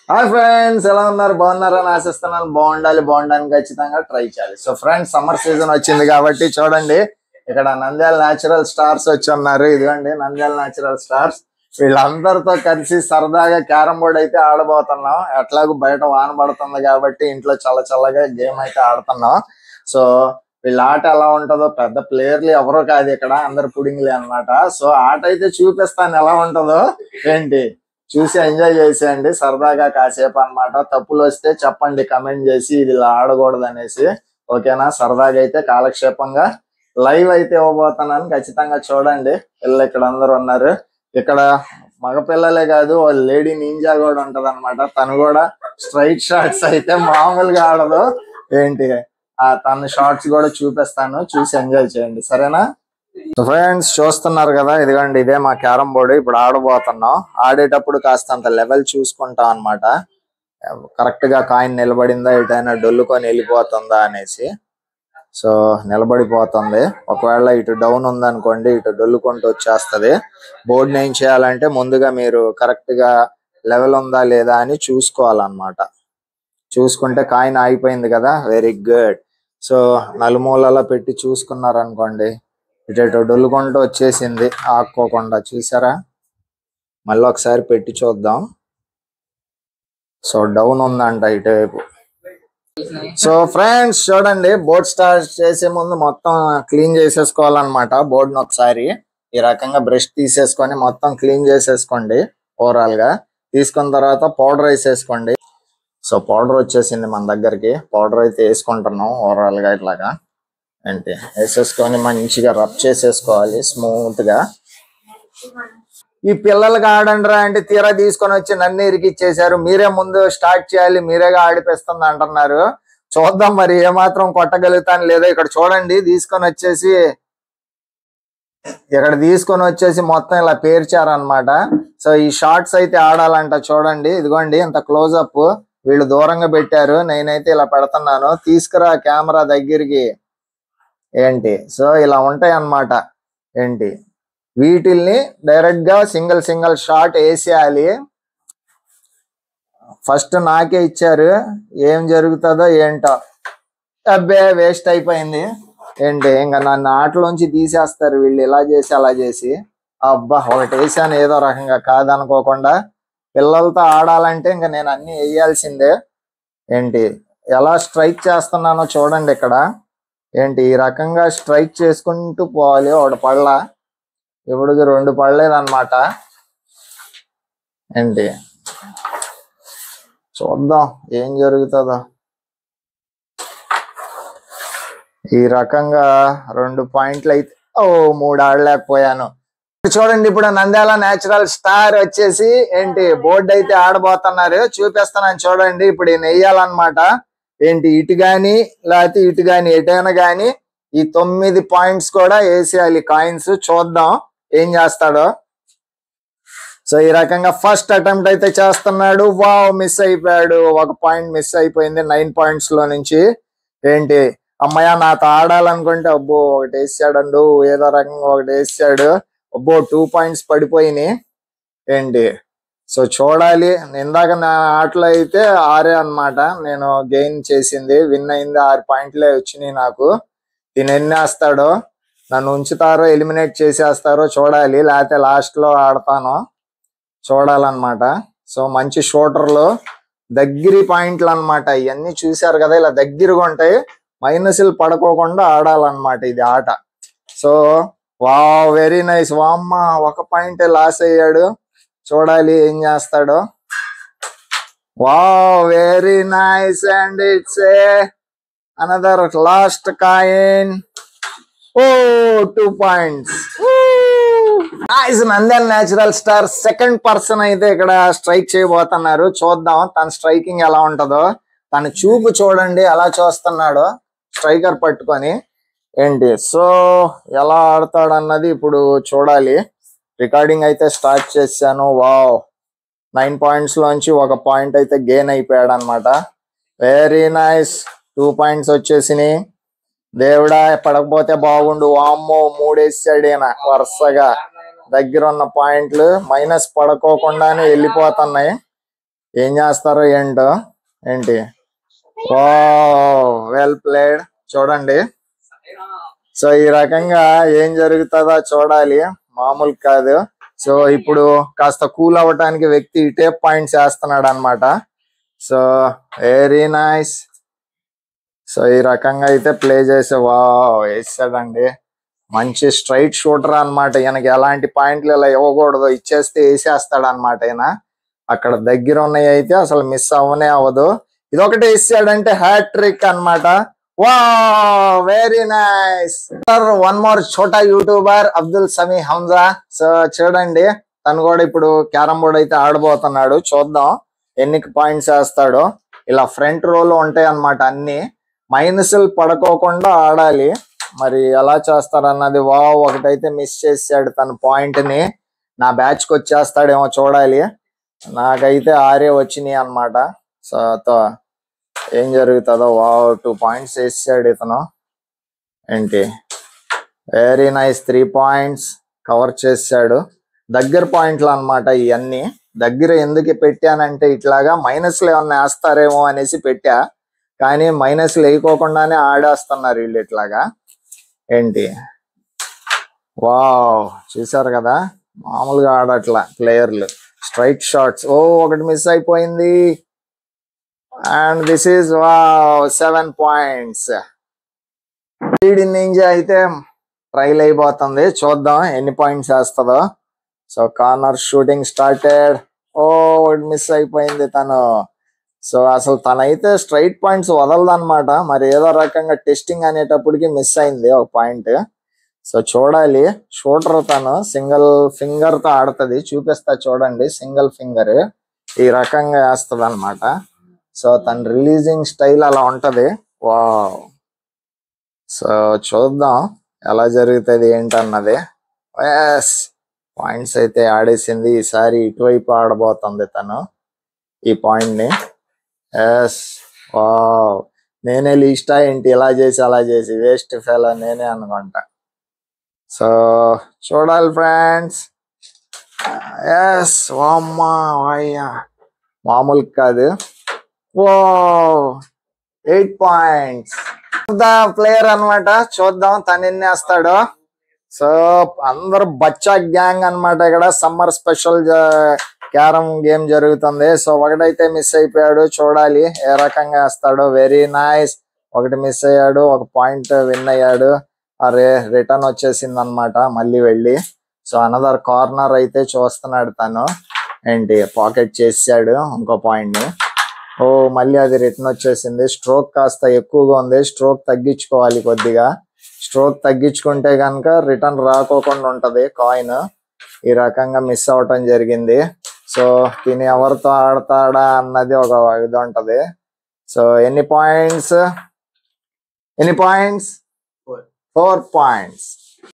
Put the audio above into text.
Hi friends, ఎలా ఉన్నారు? బాగున్నారని ఆశిస్తున్నాను. బాగుండాలని ఖచ్చితంగా ట్రై చేయాలి. సో ఫ్రెండ్స్, సమ్మర్ సీజన్ వచ్చింది కాబట్టి చూడండి, ఇక్కడ నంద్యాల న్యాచురల్ స్టార్స్ వచ్చి ఉన్నారు. ఇదిగోండి నంద్యాల న్యాచురల్ స్టార్స్. వీళ్ళందరితో కలిసి సరదాగా క్యారం బోర్డ్ అయితే ఆడబోతున్నాం. ఎట్లాగూ బయట వాన పడుతుంది కాబట్టి ఇంట్లో చల్లగా గేమ్ అయితే ఆడుతున్నాం. సో వీళ్ళ ఆట ఎలా ఉంటుందో, పెద్ద ప్లేయర్లు ఎవరో కాదు, ఇక్కడ అందరు పుడింగ్లే అన్నమాట. సో ఆట అయితే చూపిస్తాను ఎలా ఉంటుందో. ఏంటి, చూసి ఎంజాయ్ చేసేయండి సరదాగా కాసేపు అన్నమాట. తప్పులు వస్తే చెప్పండి కమెంట్ చేసి, ఇది ఇలా ఆడకూడదు అనేసి. ఓకేనా? సరదాగా అయితే కాలక్షేపంగా లైవ్ అయితే ఇవ్వబోతున్నాను, ఖచ్చితంగా చూడండి. పిల్లలు ఇక్కడ అందరూ ఉన్నారు. ఇక్కడ మగపిల్లలే కాదు, వాళ్ళ లేడీ నింజా కూడా ఉంటది అనమాట. తను కూడా స్ట్రైట్ షాట్స్ అయితే మామూలుగా ఆడదు. ఏంటి, తన షార్ట్స్ కూడా చూపిస్తాను, చూసి ఎంజాయ్ చేయండి, సరేనా? ఫ్రెండ్స్ చూస్తున్నారు కదా, ఇదిగోండి ఇదే మా క్యారం బోర్డు. ఇప్పుడు ఆడబోతున్నాం. ఆడేటప్పుడు కాస్తంత లెవెల్ చూసుకుంటాం అనమాట. కరెక్ట్ గా కాయిన్ నిలబడిందా, ఎటైనా డొల్లుకొని వెళ్ళిపోతుందా అనేసి. సో నిలబడిపోతుంది. ఒకవేళ ఇటు డౌన్ ఉందనుకోండి, ఇటు డొల్లుకుంటూ వచ్చేస్తుంది. బోర్డుని ఏం చేయాలంటే, ముందుగా మీరు కరెక్ట్ గా లెవెల్ ఉందా లేదా అని చూసుకోవాలన్నమాట. చూసుకుంటే కాయిన్ ఆగిపోయింది కదా, వెరీ గుడ్. సో నలుమూలలో పెట్టి చూసుకున్నారనుకోండి, ఇటు డొల్లుకుంటూ వచ్చేసింది ఆక్కోకుండా, చూసారా? మళ్ళీ ఒకసారి పెట్టి చూద్దాం. సో డౌన్ ఉందంట ఇటువైపు. సో ఫ్రెండ్స్ చూడండి, బోర్డ్ స్టార్ట్ చేసే ముందు మొత్తం క్లీన్ చేసేసుకోవాలన్నమాట. బోర్డుని ఒకసారి ఈ రకంగా బ్రష్ తీసేసుకొని మొత్తం క్లీన్ చేసేసుకోండి. ఓవరాల్ గా తీసుకున్న తర్వాత పౌడర్ వేసేసుకోండి. సో పౌడర్ వచ్చేసింది మన దగ్గరికి. పౌడర్ అయితే వేసుకుంటున్నాం ఓవరాల్ గా ఇట్లాగా. అంటే వేసేసుకొని మంచిగా రబ్ చేసేసుకోవాలి స్మూత్ గా. ఈ పిల్లలకి ఆడండిరా అంటే తీరా తీసుకొని వచ్చి నన్ను ఇరికిచ్చేసారు. మీరే ముందు స్టార్ట్ చేయాలి, మీరేగా ఆడిపిస్తుంది అంటున్నారు. చూద్దాం మరి ఏమాత్రం కొట్టగలుగుతాను లేదా. ఇక్కడ చూడండి, తీసుకొని వచ్చేసి మొత్తం ఇలా పేర్చారనమాట. సో ఈ షార్ట్స్ అయితే ఆడాలంట. చూడండి, ఇదిగోండి ఇంత క్లోజప్ వీళ్ళు దూరంగా పెట్టారు, నేనైతే ఇలా పెడుతున్నాను. తీసుకురా కెమెరా దగ్గరికి. ఏంటి, సో ఇలా ఉంటాయి అన్నమాట. ఏంటి, వీటిల్ని డైరెక్ట్ గా సింగిల్ షాట్ వేసేయాలి. ఫస్ట్ నాకే ఇచ్చారు, ఏం జరుగుతుందో ఏంటో. అబ్బే వేస్ట్ అయిపోయింది. ఏంటి, ఇంకా నన్ను ఆటలోంచి తీసేస్తారు వీళ్ళు, ఇలా చేసి అలా చేసి. అబ్బా, ఒకటి వేసాను ఏదో రకంగా, కాదనుకోకుండా. పిల్లలతో ఆడాలంటే ఇంకా నేను అన్ని వేయాల్సిందే. ఏంటి, ఎలా స్ట్రైక్ చేస్తున్నానో చూడండి ఇక్కడ. ఏంటి, ఈ రకంగా స్ట్రైక్ చేసుకుంటూ పోవాలి. ఒకటి పళ్ళ, ఇప్పుడుకి 2 పడలేదన్నమాట. ఏంటి, చూద్దాం ఏం జరుగుతుందో. ఈ రకంగా 2 పాయింట్లు అయితే 3 ఆడలేకపోయాను. చూడండి, ఇప్పుడు నంద్యాల న్యాచురల్ స్టార్ వచ్చేసి ఏంటి బోర్డు అయితే ఆడబోతున్నారు. చూపిస్తున్నాను చూడండి. ఇప్పుడు ఈయన వేయాలన్నమాట. ఏంటి, ఇటు గాని లేకపోతే ఇటు గాని, ఎటైనా గాని ఈ 9 పాయింట్స్ కూడా వేసేయాలి కాయిన్స్. చూద్దాం ఏం చేస్తాడో. సో ఈ రకంగా ఫస్ట్ అటెంప్ట్ అయితే చేస్తున్నాడు. వావ్, మిస్ అయిపోయాడు. 1 పాయింట్ మిస్ అయిపోయింది 9 పాయింట్స్ లో నుంచి. ఏంటి, అమ్మయ్య నాతో ఆడాలనుకుంటే అబ్బో ఒకటి వేసాడు, ఏదో రకంగా ఒకటి వేసాడు. అబ్బో 2 పాయింట్స్ పడిపోయినాయి. ఏంటి, సో చూడాలి. ఇందాక నా ఆటలో అయితే 6 అన్నమాట నేను గెయిన్ చేసింది. విన్ అయింది 6 పాయింట్లే వచ్చినాయి నాకు. దీని ఎన్ని వేస్తాడో, నన్ను ఉంచుతారో ఎలిమినేట్ చేసేస్తారో చూడాలి. లేకపోతే లాస్ట్ లో ఆడతాను, చూడాలన్నమాట. సో మంచి షూటర్లు, దగ్గరి పాయింట్లు అన్నమాట. ఇవన్నీ చూశారు కదా, ఇలా దగ్గరగా ఉంటాయి. మైనస్లు పడుకోకుండా ఆడాలన్నమాట ఇది ఆట. So wow, very nice. వామ్మ, 1 పాయింట్ లాస్ అయ్యాడు. చూడాలి ఏం చేస్తాడో. Wow, very nice. And it's another last coin. 2 points. Nandyala natural star second person అయితే ఇక్కడ స్ట్రైక్ చేయబోతున్నారు. చూద్దాం తన స్ట్రైకింగ్ ఎలా ఉంటుందో. తన చూపు చూడండి ఎలా చూస్తున్నాడో స్ట్రైకర్ పట్టుకొని. ఏంటి, సో ఎలా ఆడతాడు అన్నది ఇప్పుడు చూడాలి. రికార్డింగ్ అయితే స్టార్ట్ చేశాను. వావ్, 9 పాయింట్స్ లోంచి 1 పాయింట్ అయితే గెయిన్ అయిపోయాడు అనమాట. Very nice. 2 పాయింట్స్ వచ్చేసినాయి. దేవుడా, పడకపోతే బాగుండు. వామ్మో, 3 వేసాడు ఈయన వరుసగా. దగ్గర ఉన్న పాయింట్లు మైనస్ పడుకోకుండానే వెళ్ళిపోతున్నాయి. ఏం చేస్తారో ఏంటో ఏంటి. ఓ వెల్ ప్లేడ్. చూడండి. సో ఈ రకంగా ఏం జరుగుతుందో చూడాలి, మామూలు కాదు. సో ఇప్పుడు కాస్త కూల్ అవ్వటానికి వ్యక్తి ఇటే పాయింట్స్ వేస్తున్నాడు అనమాట. So very nice. సో ఈ రకంగా అయితే ప్లే చేసే వేసాడండి. మంచి స్ట్రైట్ షూటర్ అనమాట. ఈయనకి ఎలాంటి పాయింట్లు ఇలా ఇవ్వకూడదు, ఇచ్చేస్తే వేసేస్తాడు అనమాట ఈయన. అక్కడ దగ్గర ఉన్నాయి అయితే అసలు మిస్ అవ్వనే అవ్వదు. ఇదొకటి వేసాడంటే హ్యాట్రిక్ అనమాట. వా వెరీ నైస్. వన్ మోర్ చోటా యూట్యూబర్ అబ్దుల్ సమీ హంజా. సో చూడండి, తను కూడా ఇప్పుడు క్యారమ్ బోర్డ్ అయితే ఆడబోతున్నాడు. చూద్దాం ఎన్ని పాయింట్స్ వేస్తాడో. ఇలా ఫ్రంట్ రోలో ఉంటాయి అన్నమాట అన్ని. మైనస్లు పడుకోకుండా ఆడాలి. మరి ఎలా చేస్తారన్నది. ఒకటైతే మిస్ చేసాడు తన పాయింట్ ని. నా బ్యాచ్ కి వచ్చేస్తాడేమో చూడాలి. నాకైతే 6 వచ్చినాయి అన్నమాట. సో ఏం జరుగుతుందో. 2 పాయింట్స్ వేసాడు ఇతను. ఏంటి వెరీ నైస్. 3 పాయింట్స్ కవర్ చేశాడు. దగ్గర పాయింట్లు అన్నమాట ఇవన్నీ. దగ్గర ఎందుకు పెట్టానంటే ఇట్లాగా మైనస్లు ఏమన్నా వేస్తారేమో అనేసి పెట్టా. కానీ మైనస్లు వేయకోకుండానే ఆడేస్తున్నారు వీళ్ళు ఇట్లాగా. ఏంటి చూసారు కదా, మామూలుగా ఆడట్లా ప్లేయర్లు. Straight shots. ఒకటి మిస్ అయిపోయింది. And this is 7 points. Ninja అయితే ట్రైల్ అయిపోతుంది. చూద్దాం ఎన్ని పాయింట్స్ వేస్తుందో. So corner shooting started. ఒకటి మిస్ అయిపోయింది తను. సో అసలు తనైతే స్ట్రైట్ పాయింట్స్ వదలదన్నమాట. మరి ఏదో రకంగా టెస్టింగ్ అనేటప్పటికి మిస్ అయింది ఒక పాయింట్. సో చూడాలి. షూటర్ తను సింగిల్ ఫింగర్ తో ఆడుతుంది. చూపిస్తా చూడండి. సింగిల్ ఫింగర్ ఈ రకంగా వేస్తుంది అనమాట. సో తన రిలీజింగ్ స్టైల్ అలా ఉంటది. సో చూద్దాం ఎలా జరుగుతుంది ఏంటన్నది. పాయింట్స్ అయితే ఆడేసింది. ఈసారి ఇటువైపు ఆడబోతుంది తను ఈ పాయింట్ ని. నేనే లీస్టా ఏంటి, ఇలా చేసి అలా చేసి వేస్ట్ ఫెలో నేనే అనుకుంటా. సో చూడాలి ఫ్రెండ్స్. మామూలు కాదు. 8 పాయింట్స్. ప్లేయర్ అనమాట. చూద్దాం తను ఎన్ని వేస్తాడో. సో అందరు బచ్చా గ్యాంగ్ అనమాట. ఇక్కడ సమ్మర్ స్పెషల్ క్యారమ్ గేమ్ జరుగుతుంది. సో ఒకటైతే మిస్ అయిపోయాడు. చూడాలి ఏ రకంగా వేస్తాడో. Very nice. ఒకటి మిస్ అయ్యాడు. ఒక పాయింట్ విన్ అయ్యాడు. అరే రిటర్న్ వచ్చేసింది అనమాట మళ్ళీ వెళ్ళి. సో అనదర్ కార్నర్ అయితే చూస్తున్నాడు తను. ఏంటి పాకెట్ చేసాడు ఇంకో పాయింట్ ని. మళ్ళీ అది రిటర్న్ వచ్చేసింది. స్ట్రోక్ కాస్త ఎక్కువగా ఉంది. స్ట్రోక్ తగ్గించుకోవాలి కొద్దిగా. స్ట్రోక్ తగ్గించుకుంటే కనుక రిటర్న్ రాకోకుండా ఉంటది కాయిన్. ఈ రకంగా మిస్ అవటం జరిగింది. సో తిని ఎవరితో ఆడతాడా అన్నది ఒక ఇది ఉంటది. సో ఎన్ని పాయింట్స్ 4 పాయింట్స్.